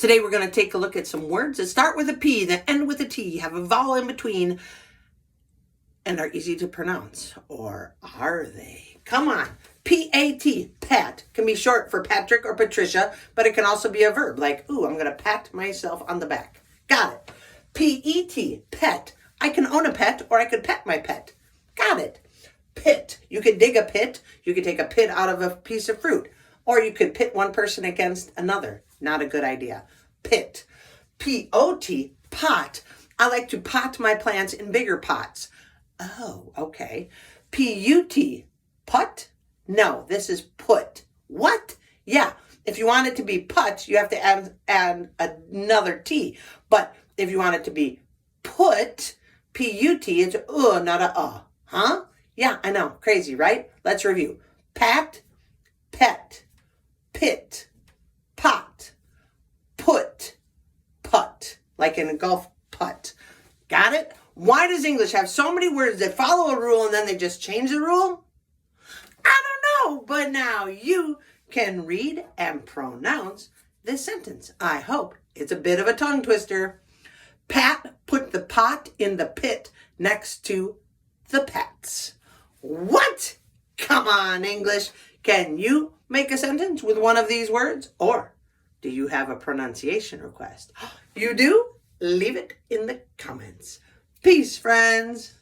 Today we're going to take a look at some words that start with a P, that end with a T, have a vowel in between, and are easy to pronounce. Or are they? Come on. P-A-T, pat, can be short for Patrick or Patricia, but it can also be a verb, like, ooh, I'm going to pat myself on the back. Got it. P-E-T, pet. I can own a pet, or I could pet my pet. Got it. Pit. You could dig a pit. You could take a pit out of a piece of fruit. Or you could pit one person against another. Not a good idea. Pit. P-O-T, pot. I like to pot my plants in bigger pots. Oh, okay. P-U-T, put? No, this is put. What? Yeah, if you want it to be put, you have to add another T. But if you want it to be put, P-U-T, it's not a huh? Yeah, I know. Crazy, right? Let's review. Pat, pet, pit, pot, put, put. Like in a golf putt. Got it? Why does English have so many words that follow a rule and then they just change the rule? I don't know, but now you can read and pronounce this sentence. I hope it's a bit of a tongue twister. Pat put the pot in the pit next to the pets. What? Come on, English. Can you make a sentence with one of these words? Or do you have a pronunciation request? You do? Leave it in the comments. Peace, friends.